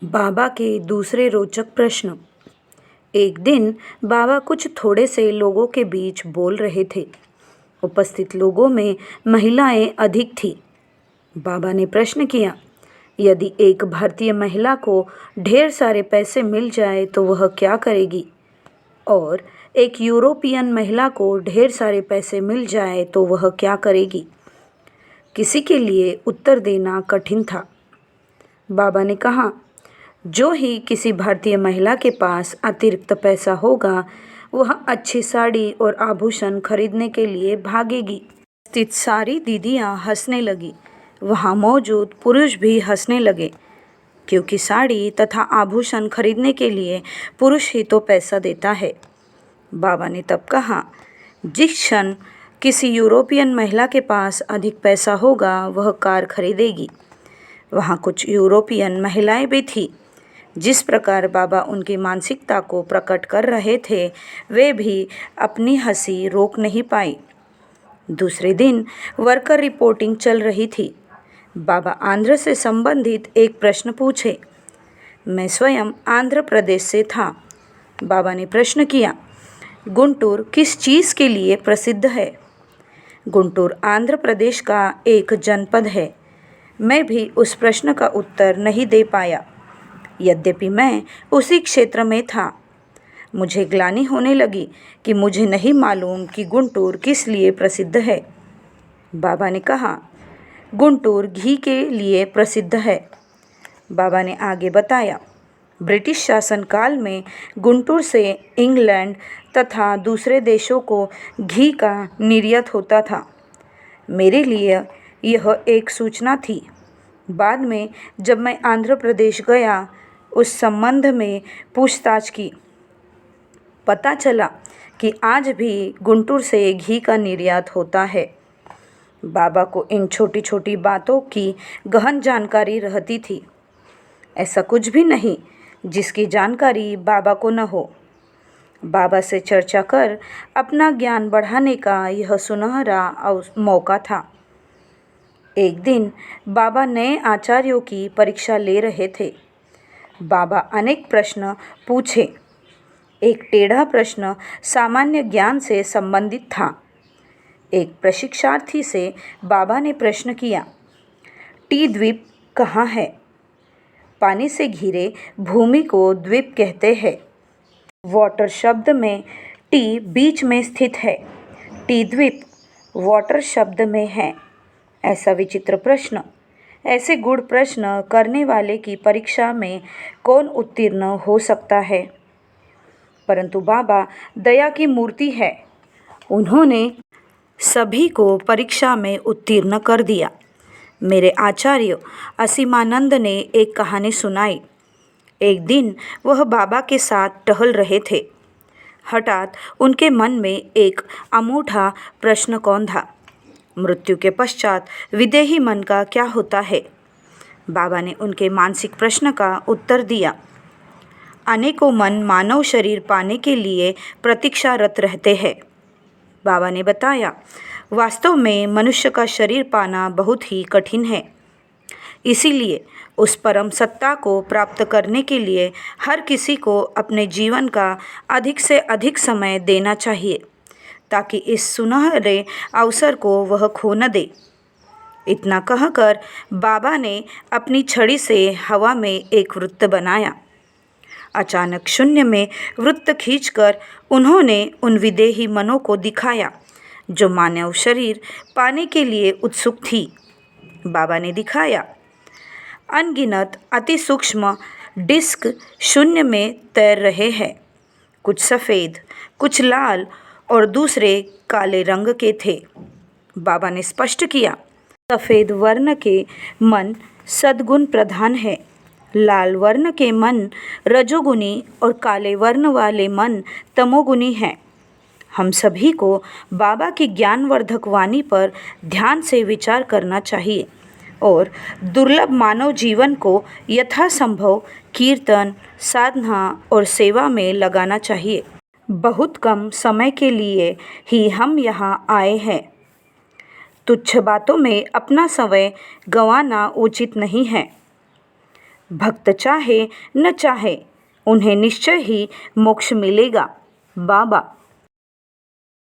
बाबा के दूसरे रोचक प्रश्न। एक दिन बाबा कुछ थोड़े से लोगों के बीच बोल रहे थे। उपस्थित लोगों में महिलाएं अधिक थीं। बाबा ने प्रश्न किया, यदि एक भारतीय महिला को ढेर सारे पैसे मिल जाए तो वह क्या करेगी? और एक यूरोपियन महिला को ढेर सारे पैसे मिल जाए तो वह क्या करेगी? किसी के लिए उत्तर देना कठिन था। बाबा ने कहा, जो ही किसी भारतीय महिला के पास अतिरिक्त पैसा होगा, वह अच्छी साड़ी और आभूषण खरीदने के लिए भागेगी। स्थित सारी दीदियां हंसने लगी। वहां मौजूद पुरुष भी हंसने लगे, क्योंकि साड़ी तथा आभूषण खरीदने के लिए पुरुष ही तो पैसा देता है। बाबा ने तब कहा, जिस क्षण किसी यूरोपियन महिला के पास अधिक पैसा होगा, वह कार खरीदेगी। वहाँ कुछ यूरोपियन महिलाएं भी थीं। जिस प्रकार बाबा उनकी मानसिकता को प्रकट कर रहे थे, वे भी अपनी हंसी रोक नहीं पाई। दूसरे दिन वर्कर रिपोर्टिंग चल रही थी। बाबा आंध्र से संबंधित एक प्रश्न पूछे। मैं स्वयं आंध्र प्रदेश से था। बाबा ने प्रश्न किया, गुंटूर किस चीज़ के लिए प्रसिद्ध है? गुंटूर आंध्र प्रदेश का एक जनपद है। मैं भी उस प्रश्न का उत्तर नहीं दे पाया, यद्यपि मैं उसी क्षेत्र में था। मुझे ग्लानि होने लगी कि मुझे नहीं मालूम कि गुंटूर किस लिए प्रसिद्ध है। बाबा ने कहा, गुंटूर घी के लिए प्रसिद्ध है। बाबा ने आगे बताया, ब्रिटिश शासनकाल में गुंटूर से इंग्लैंड तथा दूसरे देशों को घी का निर्यात होता था। मेरे लिए यह एक सूचना थी। बाद में जब मैं आंध्र प्रदेश गया, उस संबंध में पूछताछ की। पता चला कि आज भी गुंटूर से घी का निर्यात होता है। बाबा को इन छोटी छोटी बातों की गहन जानकारी रहती थी। ऐसा कुछ भी नहीं जिसकी जानकारी बाबा को न हो। बाबा से चर्चा कर अपना ज्ञान बढ़ाने का यह सुनहरा मौका था। एक दिन बाबा नए आचार्यों की परीक्षा ले रहे थे। बाबा अनेक प्रश्न पूछे। एक टेढ़ा प्रश्न सामान्य ज्ञान से संबंधित था। एक प्रशिक्षार्थी से बाबा ने प्रश्न किया, टी द्वीप कहाँ है? पानी से घिरे भूमि को द्वीप कहते हैं। वाटर शब्द में टी बीच में स्थित है। टी द्वीप वाटर शब्द में है। ऐसा विचित्र प्रश्न, ऐसे गूढ़ प्रश्न करने वाले की परीक्षा में कौन उत्तीर्ण हो सकता है? परंतु बाबा दया की मूर्ति है। उन्होंने सभी को परीक्षा में उत्तीर्ण कर दिया। मेरे आचार्य असीमानंद ने एक कहानी सुनाई। एक दिन वह बाबा के साथ टहल रहे थे। हठात उनके मन में एक अमूठा प्रश्न कौंधा, मृत्यु के पश्चात विदेही मन का क्या होता है? बाबा ने उनके मानसिक प्रश्न का उत्तर दिया। अनेकों मन मानव शरीर पाने के लिए प्रतीक्षारत रहते हैं। बाबा ने बताया, वास्तव में मनुष्य का शरीर पाना बहुत ही कठिन है। इसीलिए उस परम सत्ता को प्राप्त करने के लिए हर किसी को अपने जीवन का अधिक से अधिक समय देना चाहिए, ताकि इस सुनहरे अवसर को वह खो न दे। इतना कहकर बाबा ने अपनी छड़ी से हवा में एक वृत्त बनाया। अचानक शून्य में वृत्त खींचकर उन्होंने उन विदेही मनों को दिखाया जो मानव शरीर पाने के लिए उत्सुक थी। बाबा ने दिखाया, अनगिनत अति सूक्ष्म डिस्क शून्य में तैर रहे हैं। कुछ सफ़ेद, कुछ लाल और दूसरे काले रंग के थे। बाबा ने स्पष्ट किया, सफ़ेद वर्ण के मन सद्गुण प्रधान है, लाल वर्ण के मन रजोगुणी और काले वर्ण वाले मन तमोगुणी हैं। हम सभी को बाबा की ज्ञानवर्धक वाणी पर ध्यान से विचार करना चाहिए और दुर्लभ मानव जीवन को यथासंभव कीर्तन, साधना और सेवा में लगाना चाहिए। बहुत कम समय के लिए ही हम यहाँ आए हैं। तुच्छ बातों में अपना समय गंवाना उचित नहीं है। भक्त चाहे न चाहे उन्हें निश्चय ही मोक्ष मिलेगा। बाबा